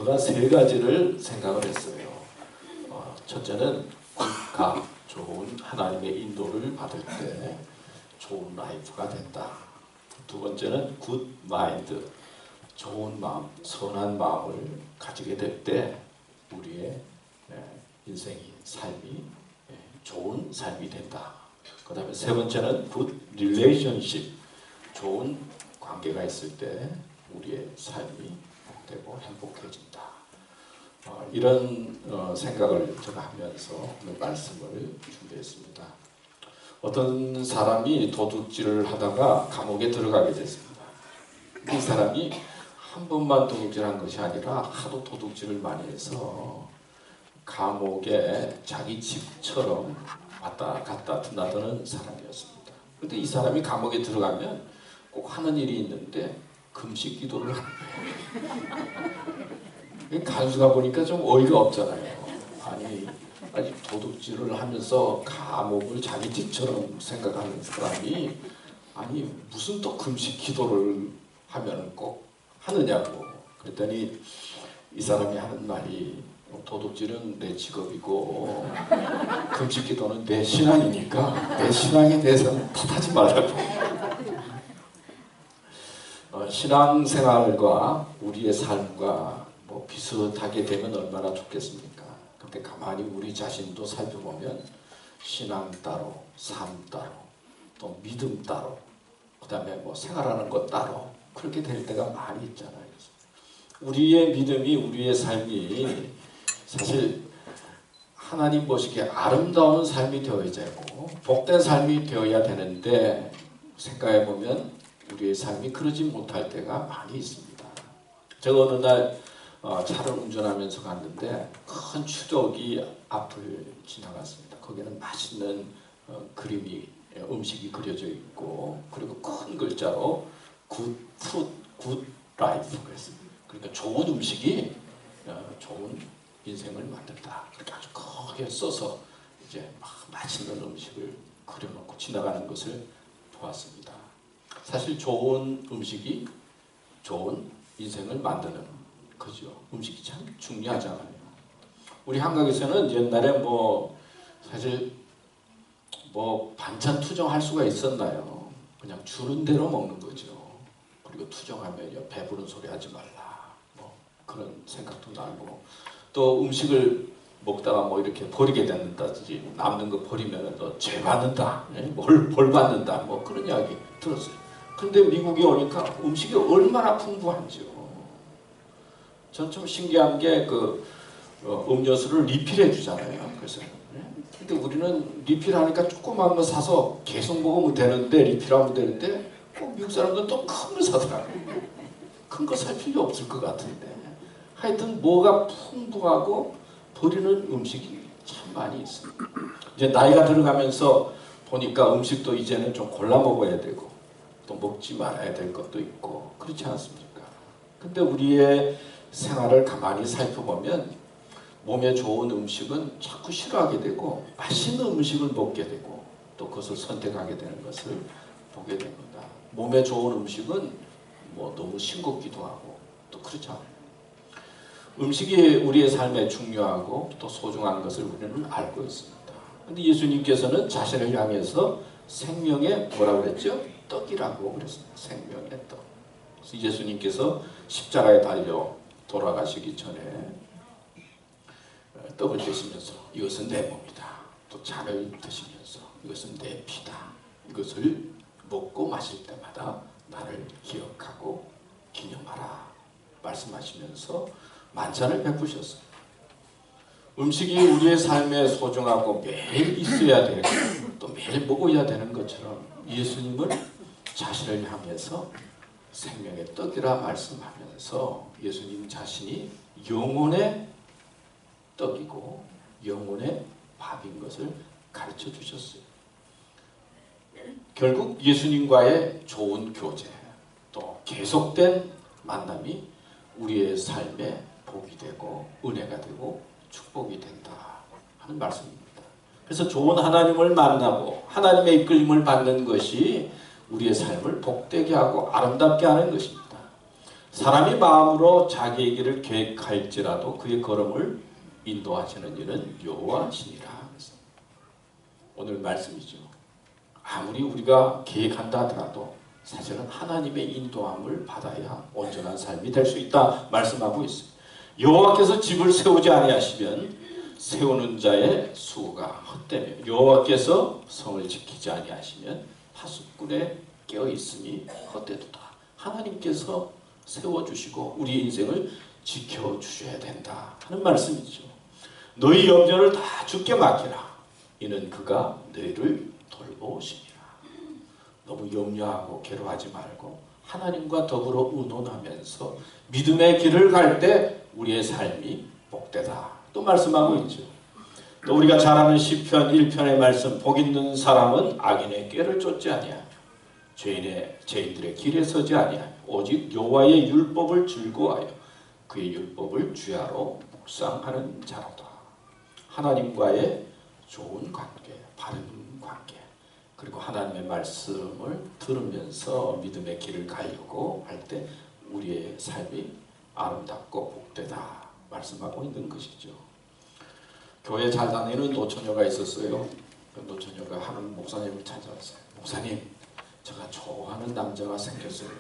전부가 세 가지를 생각을 했어요. 첫째는 굿가, 좋은 하나님의 인도를 받을 때 좋은 라이프가 된다. 두 번째는 굿 마인드, 좋은 마음, 선한 마음을 가지게 될 때 우리의 인생이, 삶이 좋은 삶이 된다. 그 다음에 세 번째는 굿 릴레이션십, 좋은 관계가 있을 때 우리의 삶이 복되고 행복해진다. 이런 생각을 제가 하면서 오늘 말씀을 준비했습니다. 어떤 사람이 도둑질을 하다가 감옥에 들어가게 됐습니다. 이 사람이 한 번만 도둑질한 것이 아니라 하도 도둑질을 많이 해서 감옥에 자기 집처럼 왔다 갔다 드나드는 사람이었습니다. 그런데 이 사람이 감옥에 들어가면 꼭 하는 일이 있는데 금식 기도를 하는 거예요. 간수가 보니까 좀 어이가 없잖아요. 아니 도둑질을 하면서 감옥을 자기 집처럼 생각하는 사람이 아니 무슨 또 금식 기도를 하면 꼭 하느냐고. 그랬더니 이 사람이 하는 말이 도둑질은 내 직업이고 금식 기도는 내 신앙이니까 내 신앙에 대해서는 탓하지 말라고. 신앙생활과 우리의 삶과 비슷하게 되면 얼마나 좋겠습니까? 근데 가만히 우리 자신도 살펴보면 신앙 따로, 삶 따로, 또 믿음 따로, 그 다음에 생활하는 것 따로 그렇게 될 때가 많이 있잖아요. 우리의 믿음이, 우리의 삶이 사실 하나님 보시기에 아름다운 삶이 되어야 되고 복된 삶이 되어야 되는데 생각해보면 우리의 삶이 그러지 못할 때가 많이 있습니다. 제가 어느 날 차를 운전하면서 갔는데 큰 추적이 앞을 지나갔습니다. 거기는 맛있는 그림이, 음식이 그려져 있고 그리고 큰 글자로 굿 푸드, 굿 라이프 그랬습니다. 그러니까 좋은 음식이 좋은 인생을 만든다. 그렇게 아주 크게 써서 이제 막 맛있는 음식을 그려놓고 지나가는 것을 보았습니다. 사실 좋은 음식이 좋은 인생을 만드는 거죠. 음식이 참 중요하잖아요. 우리 한국에서는 옛날에 사실 반찬 투정할 수가 있었나요? 그냥 주는 대로 먹는 거죠. 그리고 투정하면 배부른 소리 하지 말라. 그런 생각도 나고 또 음식을 먹다가 이렇게 버리게 된다든지 남는 거 버리면 너 죄 받는다, 벌 받는다, 그런 이야기 들었어요. 근데 미국에 오니까 음식이 얼마나 풍부한지요. 전 좀 신기한 게 음료수를 리필해 주잖아요. 그래서 근데 우리는 리필하니까 조그만 거 사서 계속 먹으면 되는데 리필하면 되는데 미국 사람들은 또 큰 거 사더라고요. 큰 거 살 필요 없을 것 같은데 하여튼 뭐가 풍부하고 버리는 음식이 참 많이 있습니다. 이제 나이가 들어가면서 보니까 음식도 이제는 좀 골라 먹어야 되고 또 먹지 말아야 될 것도 있고 그렇지 않습니까? 근데 우리의 생활을 가만히 살펴보면 몸에 좋은 음식은 자꾸 싫어하게 되고 맛있는 음식을 먹게 되고 또 그것을 선택하게 되는 것을 보게 됩니다. 몸에 좋은 음식은 너무 싱겁기도 하고 또 그렇지 않아요. 음식이 우리의 삶에 중요하고 또 소중한 것을 우리는 알고 있습니다. 근데 예수님께서는 자신을 향해서 생명의 뭐라고 그랬죠? 떡이라고 그랬습니다. 생명의 떡. 그래서 예수님께서 십자가에 달려 돌아가시기 전에 떡을 드시면서 이것은 내 몸이다. 또 잔을 드시면서 이것은 내 피다. 이것을 먹고 마실 때마다 나를 기억하고 기념하라 말씀하시면서 만찬을 베푸셨어요. 음식이 우리의 삶에 소중하고 매일 있어야 되고 또 매일 먹어야 되는 것처럼 예수님은 자신을 향해서 생명의 떡이라 말씀하면서 예수님 자신이 영혼의 떡이고 영혼의 밥인 것을 가르쳐 주셨어요. 결국 예수님과의 좋은 교제 또 계속된 만남이 우리의 삶에 복이 되고 은혜가 되고 축복이 된다 하는 말씀입니다. 그래서 좋은 하나님을 만나고 하나님의 이끌림을 받는 것이 우리의 삶을 복되게 하고 아름답게 하는 것입니다. 사람이 마음으로 자기의 길을 계획할지라도 그의 걸음을 인도하시는 이는 여호와시니라. 오늘 말씀이죠. 아무리 우리가 계획한다 하더라도 사실은 하나님의 인도함을 받아야 온전한 삶이 될 수 있다 말씀하고 있습니다. 여호와께서 집을 세우지 아니하시면 세우는 자의 수고가 헛되며 여호와께서 성을 지키지 아니하시면 파수꾼의 깨어 있음이 헛되도다. 하나님께서 세워주시고 우리 인생을 지켜주셔야 된다 하는 말씀이죠. 너희 염려를 다 주께 맡기라. 이는 그가 너희를 돌보시니라. 너무 염려하고 괴로워하지 말고 하나님과 더불어 의논하면서 믿음의 길을 갈 때 우리의 삶이 복되다 또 말씀하고 있죠. 또 우리가 잘 아는 시편 1편의 말씀, 복 있는 사람은 악인의 꾀를 쫓지 아니하며 죄인들의 길에 서지 아니하며 오직 여호와의 율법을 즐거워하여 그의 율법을 주야로 묵상하는 자로다. 하나님과의 좋은 관계, 바른 관계, 그리고 하나님의 말씀을 들으면서 믿음의 길을 가려고 할 때 우리의 삶이 아름답고 복되다 말씀하고 있는 것이죠. 교회 잘 다니는 노처녀가 있었어요. 그 노처녀가 하는 목사님을 찾아왔어요. 목사님, 제가 좋아하는 남자가 생겼어요.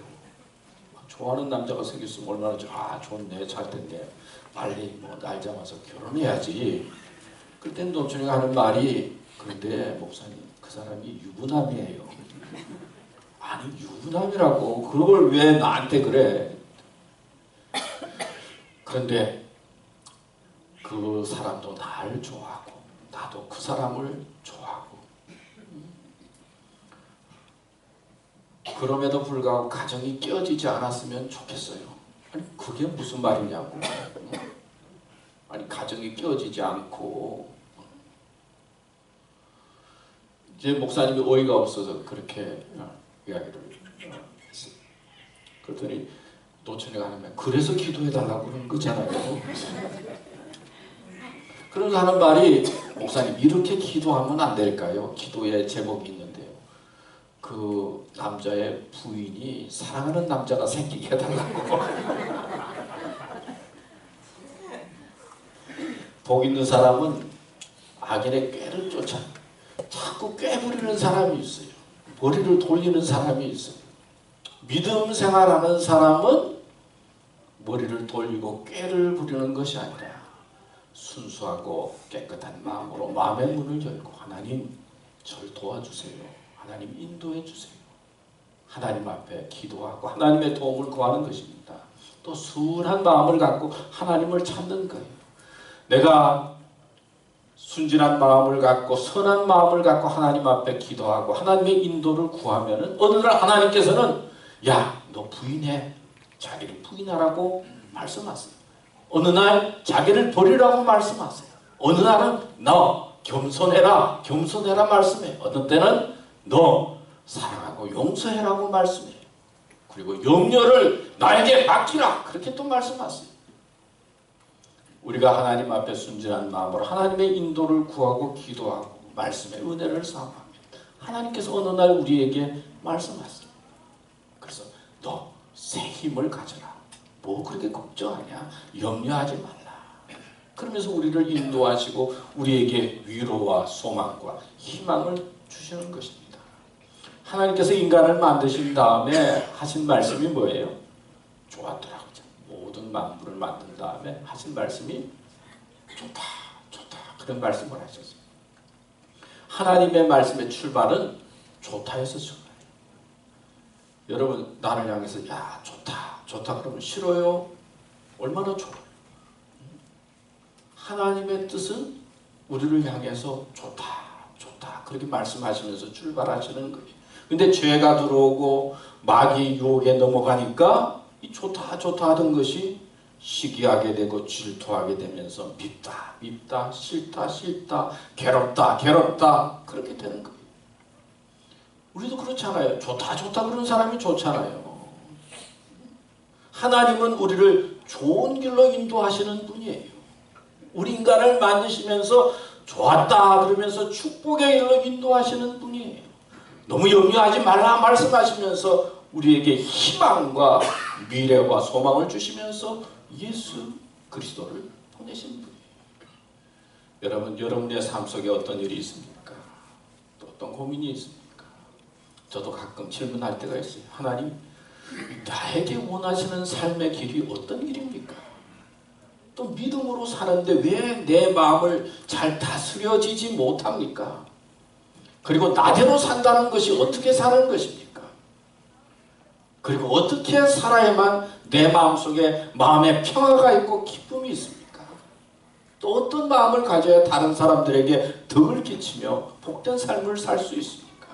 좋아하는 남자가 생겼으면 얼마나 좋네, 잘 됐네. 빨리 날 잡아서 결혼해야지. 그때 노처녀가 하는 말이, 그런데 목사님, 그 사람이 유부남이에요. 아니, 유부남이라고 그걸 왜 나한테 그래? 그런데 그 사람도 나를 좋아하고 나도 그 사람을 좋아하고 그럼에도 불구하고 가정이 깨어지지 않았으면 좋겠어요. 아니 그게 무슨 말이냐고. 아니 가정이 깨어지지 않고 이제 목사님이 어이가 없어서 그렇게 이야기를 했어요. 그랬더니 노처녀가 하는 말, 그래서 기도해달라고 그러는 거잖아요. 그러면서 하는 말이, 목사님 이렇게 기도하면 안 될까요? 기도의 제목이 있는데요. 그 남자의 부인이 사랑하는 남자가 생기게 해달라고. 복 있는 사람은 악인의 꾀를 쫓아 자꾸 꾀 부리는 사람이 있어요. 머리를 돌리는 사람이 있어요. 믿음 생활하는 사람은 머리를 돌리고 꾀를 부리는 것이 아니라 순수하고 깨끗한 마음으로 마음의 문을 열고 하나님 저를 도와주세요. 하나님 인도해 주세요. 하나님 앞에 기도하고 하나님의 도움을 구하는 것입니다. 또 순한 마음을 갖고 하나님을 찾는 거예요. 내가 순진한 마음을 갖고 선한 마음을 갖고 하나님 앞에 기도하고 하나님의 인도를 구하면은 어느 날 하나님께서는 야, 너 부인해. 자기를 부인하라고 말씀하세요. 어느 날 자기를 버리라고 말씀하세요. 어느 날은 너 겸손해라. 겸손해라 말씀해. 어떤 때는 너 사랑하고 용서해라고 말씀해. 그리고 염려를 나에게 맡기라. 그렇게 또 말씀하세요. 우리가 하나님 앞에 순진한 마음으로 하나님의 인도를 구하고 기도하고 말씀의 은혜를 사모하면 하나님께서 어느 날 우리에게 말씀하세요. 그래서 너 새 힘을 가져라. 뭐 그렇게 걱정하냐? 염려하지 말라. 그러면서 우리를 인도하시고 우리에게 위로와 소망과 희망을 주시는 것입니다. 하나님께서 인간을 만드신 다음에 하신 말씀이 뭐예요? 좋았더라고요. 모든 만물을 만든 다음에 하신 말씀이 좋다, 좋다. 그런 말씀을 하셨어요. 하나님의 말씀의 출발은 좋다에서 출발해요. 여러분 나를 향해서 야 좋다, 좋다 그러면 싫어요? 얼마나 좋아요. 하나님의 뜻은 우리를 향해서 좋다, 좋다 그렇게 말씀하시면서 출발하시는 거예요. 근데 죄가 들어오고 마귀의 유혹에 넘어가니까 이 좋다 좋다 하던 것이 시기하게 되고 질투하게 되면서 밉다 밉다 싫다 싫다 괴롭다 괴롭다 그렇게 되는 거예요. 우리도 그렇잖아요. 좋다 좋다 그러는 사람이 좋잖아요. 하나님은 우리를 좋은 길로 인도하시는 분이에요. 우리 인간을 만드시면서 좋았다 그러면서 축복의 길로 인도하시는 분이에요. 너무 염려하지 말라 말씀하시면서 우리에게 희망과 미래와 소망을 주시면서 예수 그리스도를 보내신 분이에요. 여러분, 여러분의 삶 속에 어떤 일이 있습니까? 또 어떤 고민이 있습니까? 저도 가끔 질문할 때가 있어요. 하나님, 나에게 원하시는 삶의 길이 어떤 길입니까? 또 믿음으로 사는데 왜 내 마음을 잘 다스려지지 못합니까? 그리고 나대로 산다는 것이 어떻게 사는 것입니까? 그리고 어떻게 살아야만 내 마음속에 마음의 평화가 있고 기쁨이 있습니까? 또 어떤 마음을 가져야 다른 사람들에게 덕을 끼치며 복된 삶을 살 수 있습니까?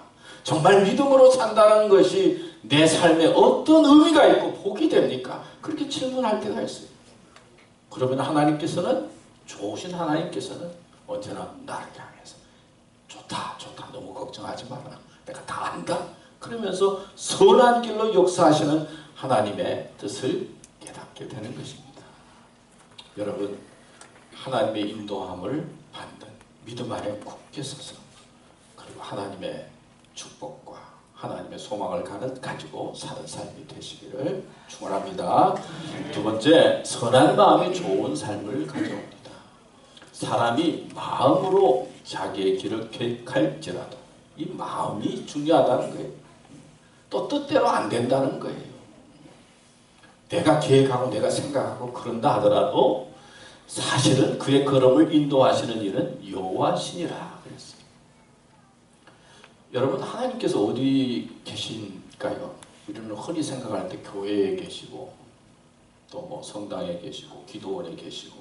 정말 믿음으로 산다는 것이 내 삶에 어떤 의미가 있고 복이 됩니까? 그렇게 질문할 때가 있어요. 그러면 하나님께서는, 좋으신 하나님께서는 언제나 나를 향해서 좋다 좋다 너무 걱정하지 마라, 내가 다 안다, 그러면서 선한 길로 역사하시는 하나님의 뜻을 깨닫게 되는 것입니다. 여러분, 하나님의 인도함을 받는 믿음 안에 굳게 서서, 그리고 하나님의 축복과 하나님의 소망을 가지고 사는 삶이 되시기를 축원합니다. 두 번째, 선한 마음이 좋은 삶을 가져옵니다. 사람이 마음으로 자기의 길을 계획할지라도 이 마음이 중요하다는 거예요. 또 뜻대로 안 된다는 거예요. 내가 계획하고 내가 생각하고 그런다 하더라도 사실은 그의 걸음을 인도하시는 일은 여호와시니라 그랬어요. 여러분, 하나님께서 어디 계신가요? 우리는 흔히 생각할 때 교회에 계시고 또 뭐 성당에 계시고 기도원에 계시고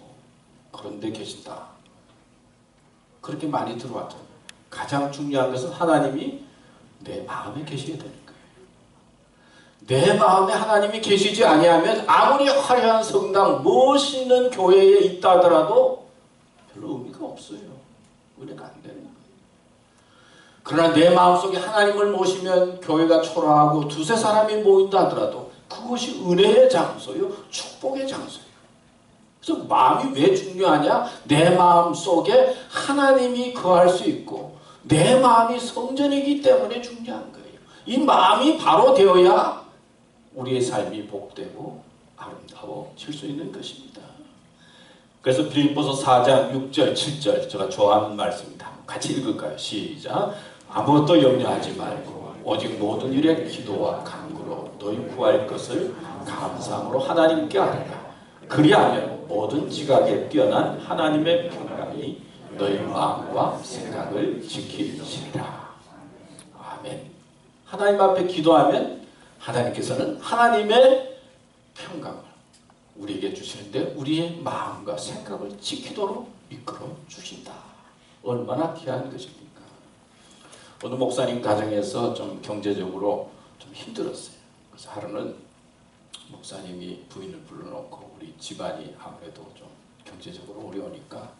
그런 데 계신다, 그렇게 많이 들어왔잖아요. 가장 중요한 것은 하나님이 내 마음에 계시게 되는 거예요. 내 마음에 하나님이 계시지 아니하면 아무리 화려한 성당, 멋있는 교회에 있다 하더라도 별로 의미가 없어요. 은혜가 안 되는 거예요. 그러나 내 마음속에 하나님을 모시면 교회가 초라하고 두세 사람이 모인다 하더라도 그것이 은혜의 장소요, 축복의 장소예요. 그래서 마음이 왜 중요하냐? 내 마음속에 하나님이 거할 수 있고 내 마음이 성전이기 때문에 중요한 거예요. 이 마음이 바로 되어야 우리의 삶이 복되고 아름다워질 수 있는 것입니다. 그래서 빌립보서 4장 6절 7절 제가 좋아하는 말씀입니다. 같이 읽을까요? 시작. 아무것도 염려하지 말고 오직 모든 일에 기도와 간구로 너희 구할 것을 감사함으로 하나님께 아뢰라. 그리하면 모든 지각에 뛰어난 하나님의 평강이 너희 마음과 생각을 지키시리라. 아멘. 하나님 앞에 기도하면 하나님께서는 하나님의 평강을 우리에게 주시는데 우리의 마음과 생각을 지키도록 이끌어 주신다. 얼마나 귀한 것입니까? 어느 목사님 가정에서 좀 경제적으로 좀 힘들었어요. 그래서 하루는 목사님이 부인을 불러놓고 우리 집안이 아무래도 좀 경제적으로 어려우니까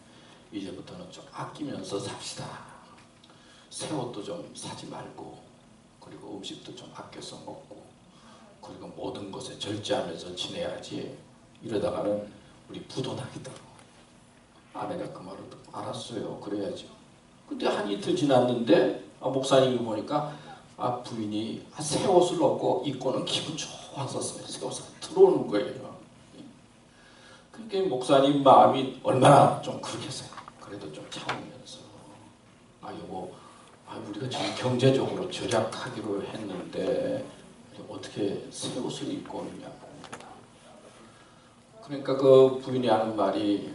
이제부터는 좀 아끼면서 삽시다. 새 옷도 좀 사지 말고 그리고 음식도 좀 아껴서 먹고 그리고 모든 것에 절제하면서 지내야지. 이러다가는 우리 부도나겠다고. 아내가 그 말을 듣고 알았어요. 그래야지. 근데 한 이틀 지났는데 목사님이 보니까 부인이 새 옷을 입고는 기분 좋았었어요. 새 옷을 들어오는 거예요. 그러니까 목사님 마음이 얼마나 좀 그렇겠어요. 그래도 좀 참으면서 여보, 우리가 지금 경제적으로 절약하기로 했는데 어떻게 새 옷을 입고 오느냐고. 그러니까 그 부인이 하는 말이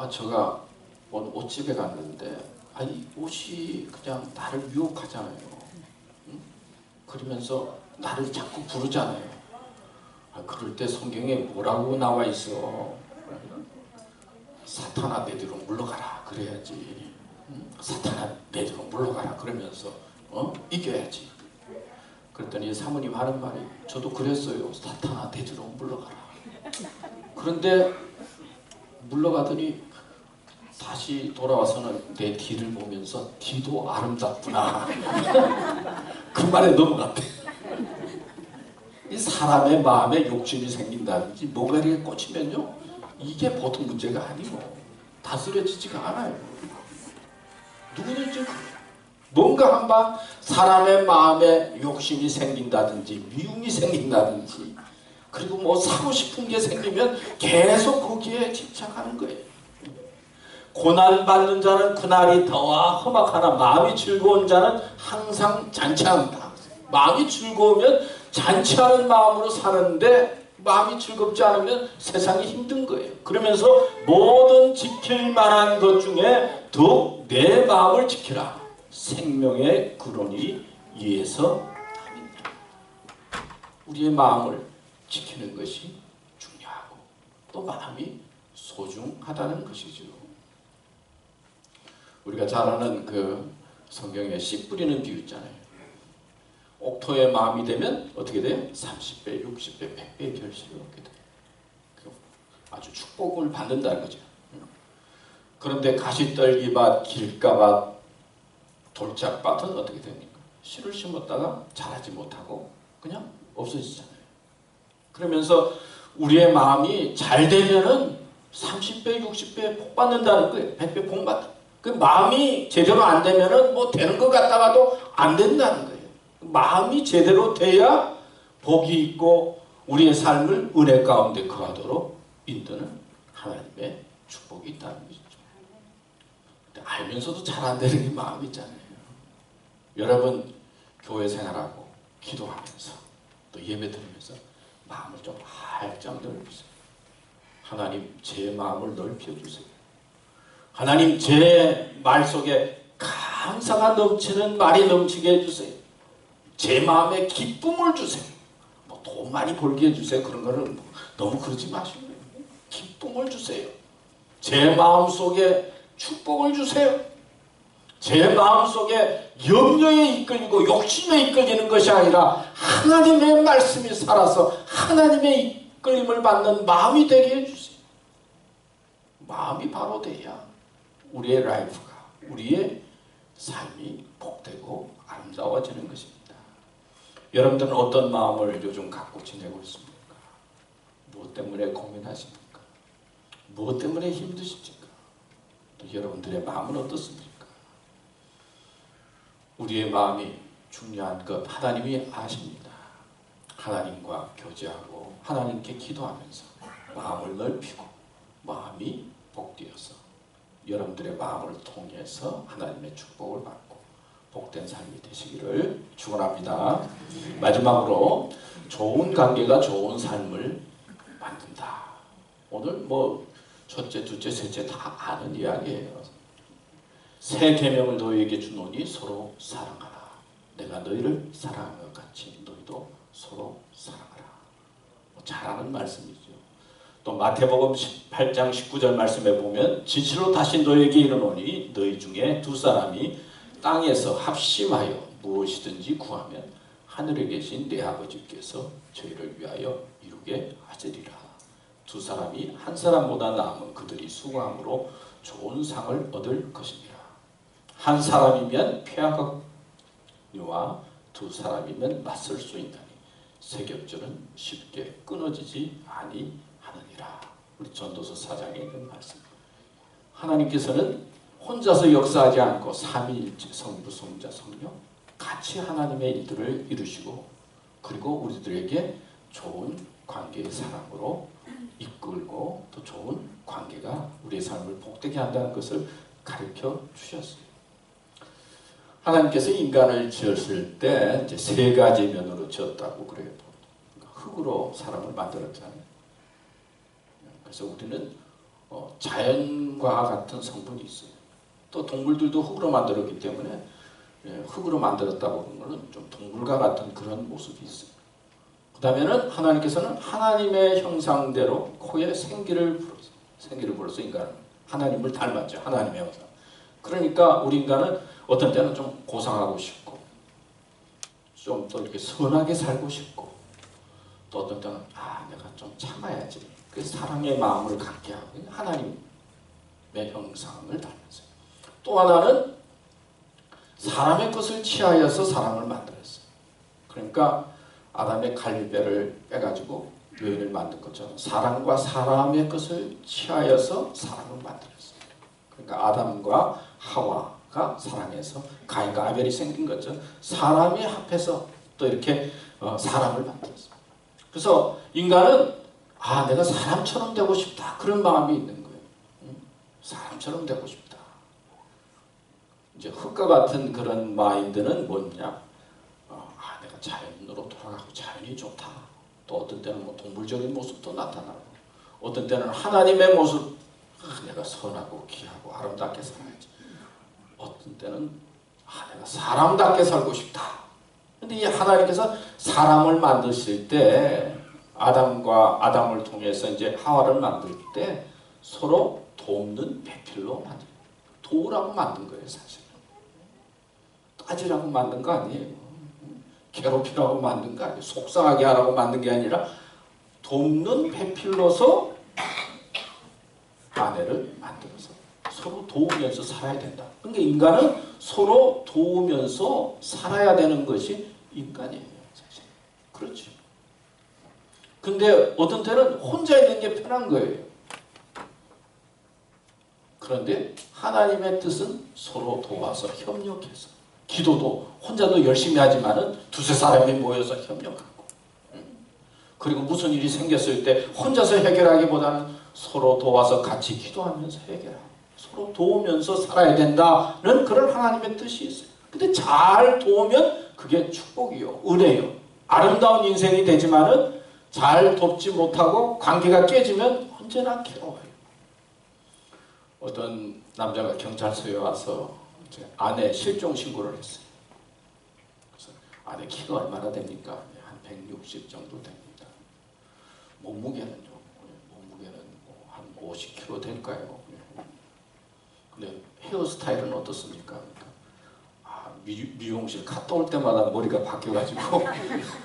제가 어느 옷집에 갔는데 이 옷이 그냥 나를 유혹하잖아요. 응? 그러면서 나를 자꾸 부르잖아요. 그럴 때 성경에 뭐라고 나와 있어? 사탄아 내 뒤로 물러가라 그래야지. 응? 사탄아 내 뒤로 물러가라 그러면서 이겨야지. 그랬더니 사모님 하는 말이 저도 그랬어요. 사탄아 내 뒤로 물러가라. 그런데 물러가더니 다시 돌아와서는 내 뒤를 보면서 뒤도 아름답구나. 그 말에 넘어갔대. 이 사람의 마음에 욕심이 생긴다든지 뭐가 이렇게 꽂히면요 이게 보통 문제가 아니고 다스려지지가 않아요. 누구든지 그래요. 뭔가 한번 사람의 마음에 욕심이 생긴다든지 미움이 생긴다든지 그리고 뭐 사고 싶은 게 생기면 계속 거기에 집착하는 거예요. 고난받는 자는 그날이 더와 험악하나 마음이 즐거운 자는 항상 잔치한다. 마음이 즐거우면 잔치하는 마음으로 사는데 마음이 즐겁지 않으면 세상이 힘든 거예요. 그러면서 모든 지킬 만한 것 중에 더욱 내 마음을 지키라. 생명의 근원이 이에서 남인다. 우리의 마음을 지키는 것이 중요하고 또 마음이 소중하다는 것이죠. 우리가 잘 아는 그 성경에 씨 뿌리는 비유 있잖아요. 옥토의 마음이 되면 어떻게 돼요? 30배, 60배, 100배의 결실을 얻게 돼요. 아주 축복을 받는다는 거죠. 그런데 가시떨기밭, 길가밭, 돌짝밭은 어떻게 됩니까? 씨를 심었다가 자라지 못하고 그냥 없어지잖아요. 그러면서 우리의 마음이 잘 되면은 30배, 60배 복 받는다는 거예요. 100배 복 받다. 그 마음이 제대로 안 되면은 뭐 되는 것 같다가도 안 된다는 거예요. 마음이 제대로 돼야 복이 있고 우리의 삶을 은혜 가운데 거하도록 인도는 하나님의 축복이 있다는 것이죠. 근데 알면서도 잘 안 되는 게 마음이 있잖아요. 여러분 교회 생활하고 기도하면서 또 예배 드리면서 마음을 좀 활짝 넓히세요. 하나님 제 마음을 넓혀주세요. 하나님 제 말 속에 감사가 넘치는 말이 넘치게 해주세요. 제 마음에 기쁨을 주세요. 뭐 돈 많이 벌게 해주세요. 그런 거는 너무 그러지 마시고 기쁨을 주세요. 제 마음 속에 축복을 주세요. 제 마음 속에 염려에 이끌리고 욕심에 이끌리는 것이 아니라 하나님의 말씀이 살아서 하나님의 이끌림을 받는 마음이 되게 해주세요. 마음이 바로 돼야 우리의 라이프가 우리의 삶이 복되고 아름다워지는 것입니다. 여러분들은 어떤 마음을 요즘 갖고 지내고 있습니까? 무엇 때문에 고민하십니까? 무엇 때문에 힘드십니까? 또 여러분들의 마음은 어떻습니까? 우리의 마음이 중요한 것 하나님이 아십니다. 하나님과 교제하고 하나님께 기도하면서 마음을 넓히고 마음이 복되어서 여러분들의 마음을 통해서 하나님의 축복을 받고 복된 삶이 되시기를 축원합니다. 마지막으로 좋은 관계가 좋은 삶을 만든다. 오늘 뭐 첫째, 둘째, 셋째 다 아는 이야기예요. 새 계명을 너희에게 주노니 서로 사랑하라. 내가 너희를 사랑한 것 같이 너희도 서로 사랑하라. 잘 아는 말씀이죠. 또 마태복음 18장 19절 말씀에 보면 진실로 다시 너희에게 이르노니 너희 중에 두 사람이 땅에서 합심하여 무엇이든지 구하면 하늘에 계신 내 아버지께서 저희를 위하여 이루게 하시리라. 두 사람이 한 사람보다 나으면 그들이 수고함으로 좋은 상을 얻을 것입니다. 한 사람이면 폐하거니와 두 사람이면 맞설 수 있나니 세 겹줄은 쉽게 끊어지지 아니하느니라. 우리 전도서 4장에 있는 말씀. 하나님께서는 혼자서 역사하지 않고 삼위일체 성부, 성자, 성령 같이 하나님의 일들을 이루시고 그리고 우리들에게 좋은 관계의 사랑으로 이끌고 또 좋은 관계가 우리의 삶을 복되게 한다는 것을 가르쳐 주셨어요. 하나님께서 인간을 지었을 때 이제 세 가지 면으로 지었다고 그래요. 흙으로 사람을 만들었잖아요. 그래서 우리는 자연과 같은 성분이 있어요. 또 동물들도 흙으로 만들었기 때문에 흙으로 만들었다고 하는 것은 좀 동물과 같은 그런 모습이 있어요. 그 다음에는 하나님께서는 하나님의 형상대로 코에 생기를 불어서 인간은 하나님을 닮았죠. 하나님의 형상. 그러니까 우리 인간은 어떤 때는 좀 고상하고 싶고 좀 또 이렇게 선하게 살고 싶고 또 어떤 때는 내가 좀 참아야지. 그 사랑의 마음을 갖게 하고 하나님의 형상을 닮았어요. 또 하나는 사람의 것을 취하여서 사람을 만들었어요. 그러니까 아담의 갈비뼈를 빼가지고 여인을 만든 것처럼 사람과 사람의 것을 취하여서 사람을 만들었어요. 그러니까 아담과 하와 하나가 사랑해서 가인과 아벨이 생긴 거죠. 사람이 합해서 또 이렇게 사람을 만들었어요. 그래서 인간은 내가 사람처럼 되고 싶다 그런 마음이 있는 거예요. 사람처럼 되고 싶다. 이제 흙과 같은 그런 마인드는 뭐냐? 내가 자연으로 돌아가고 자연이 좋다. 또 어떤 때는 뭐 동물적인 모습도 나타나고, 어떤 때는 하나님의 모습, 내가 선하고 귀하고 아름답게 살아야지. 어떤 때는 내가 사람답게 살고 싶다. 근데 이 하나님께서 사람을 만드실 때 아담을 통해서 이제 하와를 만들 때 서로 돕는 배필로 만든, 도우라고 만든 거예요, 사실은. 따지라고 만든 거 아니에요. 괴롭히라고 만든 거 아니에요. 속상하게 하라고 만든 게 아니라 돕는 배필로서 아내를 만들어서 서로 도우면서 살아야 된다. 그러니까 인간은 서로 도우면서 살아야 되는 것이 인간이에요, 사실. 그렇죠. 근데 어떤 때는 혼자 있는 게 편한 거예요. 그런데 하나님의 뜻은 서로 도와서 협력해서, 기도도 혼자도 열심히 하지만은 두세 사람이 모여서 협력하고, 그리고 무슨 일이 생겼을 때 혼자서 해결하기보다는 서로 도와서 같이 기도하면서 해결하고 서로 도우면서 살아야 된다는 그런 하나님의 뜻이 있어요. 근데 잘 도우면 그게 축복이요, 은혜요, 아름다운 인생이 되지만은 잘 돕지 못하고 관계가 깨지면 언제나 괴로워요. 어떤 남자가 경찰서에 와서 아내 실종 신고를 했어요. 그래서 아내 키가 얼마나 됩니까? 한 160 정도 됩니다. 몸무게는 한 50kg 될까요? 근데 헤어스타일은 어떻습니까? 미용실 갔다 올 때마다 머리가 바뀌어가지고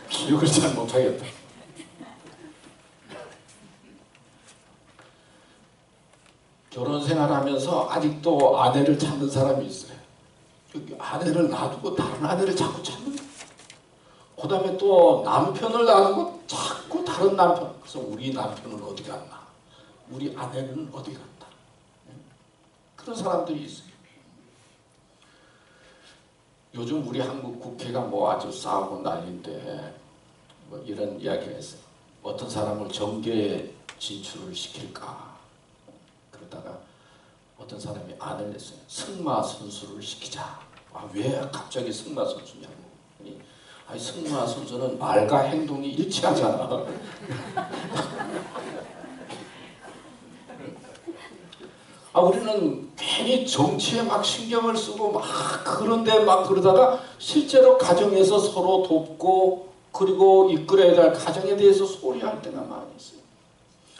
기억을 잘 못하겠다. 결혼 생활하면서 아직도 아내를 찾는 사람이 있어요. 아내를 놔두고 다른 아내를 자꾸 찾는 거예요. 그 다음에 또 남편을 놔두고 자꾸 다른 남편. 그래서 우리 남편은 어디 갔나? 우리 아내는 어디 갔나? 그런 사람들이 있어요. 요즘 우리 한국 국회가 뭐 아주 싸우고 난리인데 뭐 이런 이야기가 있어요. 어떤 사람을 정계에 진출을 시킬까? 그러다가 어떤 사람이 안을 냈어요. 승마 선수를 시키자. 왜 갑자기 승마 선수냐고. 승마 선수는 말과 행동이 일치하잖아. 우리는 괜히 정치에 막 신경을 쓰고 막 그런데 막 그러다가 실제로 가정에서 서로 돕고 그리고 이끌어야 될 가정에 대해서 소리할 때가 많이 있어요.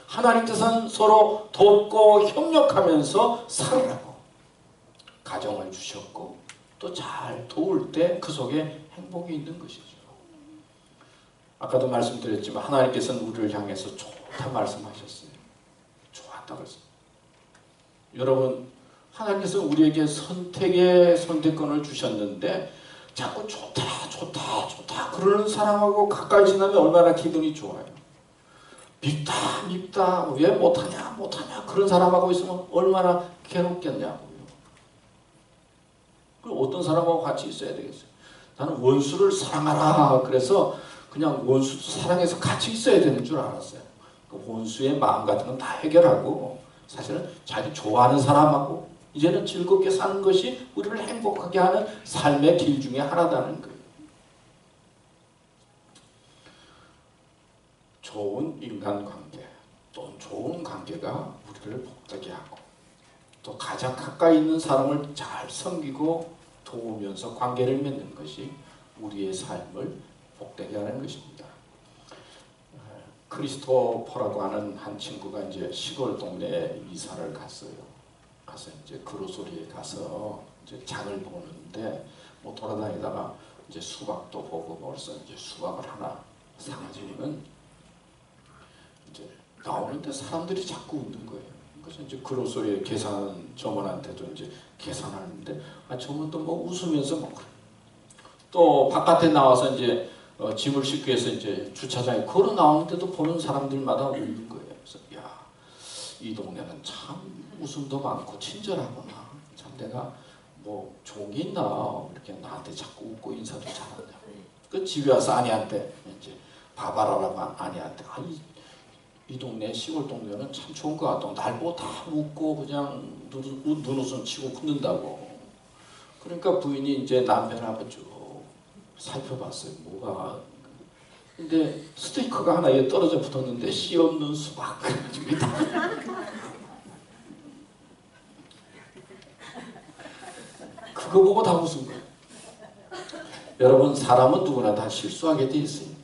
하나님께서는 서로 돕고 협력하면서 살으라고 가정을 주셨고 또 잘 도울 때 그 속에 행복이 있는 것이죠. 아까도 말씀드렸지만 하나님께서는 우리를 향해서 좋다 말씀하셨어요. 좋았다고 했어요. 여러분, 하나님께서 우리에게 선택의 선택권을 주셨는데 자꾸 좋다 그러는 사람하고 가까이 지나면 얼마나 기분이 좋아요. 밉다 왜 못하냐 그런 사람하고 있으면 얼마나 괴롭겠냐고요. 그럼 어떤 사람하고 같이 있어야 되겠어요? 나는 원수를 사랑하라 그래서 그냥 원수 사랑해서 같이 있어야 되는 줄 알았어요. 그 원수의 마음 같은 건 다 해결하고 사실은 자기 좋아하는 사람하고 이제는 즐겁게 사는 것이 우리를 행복하게 하는 삶의 길 중에 하나다는 거예요. 좋은 인간관계, 또 좋은 관계가 우리를 복되게 하고 또 가장 가까이 있는 사람을 잘 섬기고 도우면서 관계를 맺는 것이 우리의 삶을 복되게 하는 것입니다. 크리스토퍼라고 하는 한 친구가 이제 시골 동네에 이사를 갔어요. 가서 이제 그로소리에 가서 이제 장을 보는데 뭐 돌아다니다가 이제 수박도 보고 벌써 이제 수박을 하나 사가지고는 이제 나오는데 사람들이 자꾸 웃는 거예요. 그래서 이제 그로소리에 계산 점원한테도 이제 계산하는데 점원도 뭐 웃으면서 뭐 그래. 또 바깥에 나와서 이제 짐을 싣기 위해서 이제 주차장에 걸어 나오는데도 보는 사람들마다 웃는 거예요. 그래서 이 동네는 참 웃음도 많고 친절하구나. 참 내가 뭐 좋은 게 있나 이렇게 나한테 자꾸 웃고 인사도 잘한다고. 그 집에 와서 아내한테 이제 봐봐라라고 아내한테 이 동네 시골 동네는 참 좋은 것 같다고 날 보고 다 웃고 그냥 눈웃음 치고 웃는다고. 그러니까 부인이 이제 남편을 한번 쭉 살펴봤어요. 뭐가. 근데 스티커가 하나 에 떨어져 붙었는데 씨 없는 수박. 그거 보고 다 웃은 거예요. 여러분 사람은 누구나 다 실수하게 돼 있어요.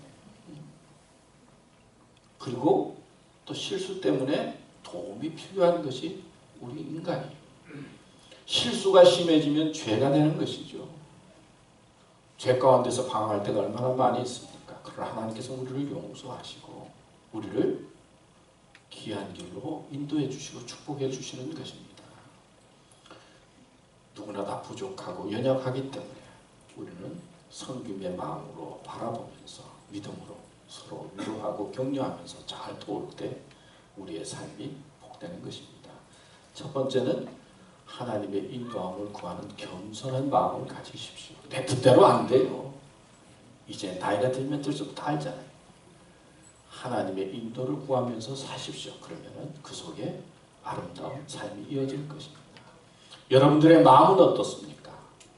그리고 또 실수 때문에 도움이 필요한 것이 우리 인간이에요. 실수가 심해지면 죄가 되는 것이죠. 죄 가운데서 방황할 때가 얼마나 많이 있습니까? 그러나 하나님께서 우리를 용서하시고 우리를 귀한 길로 인도해 주시고 축복해 주시는 것입니다. 누구나 다 부족하고 연약하기 때문에 우리는 섬김의 마음으로 바라보면서 믿음으로 서로 위로하고 격려하면서 잘 도울 때 우리의 삶이 복되는 것입니다. 첫 번째는 하나님의 인도함을 구하는 겸손한 마음을 가지십시오. 내 뜻대로 안 돼요. 이제 나이가 들면 들수록 다 알잖아요. 하나님의 인도를 구하면서 사십시오. 그러면 그 속에 아름다운 삶이 이어질 것입니다. 여러분들의 마음은 어떻습니까?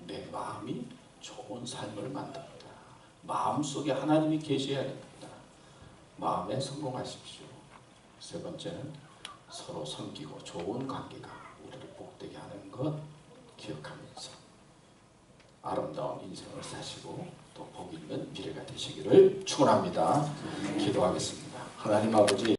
내 마음이 좋은 삶을 만듭니다. 마음속에 하나님이 계셔야 됩니다. 마음에 성공하십시오. 세 번째는 서로 섬기고 좋은 관계가 우리를 복되게 하는 것 기억하면서 아름다운 인생을 사시고 또 복 있는 미래가 되시기를 축원합니다. 기도하겠습니다. 하나님 아버지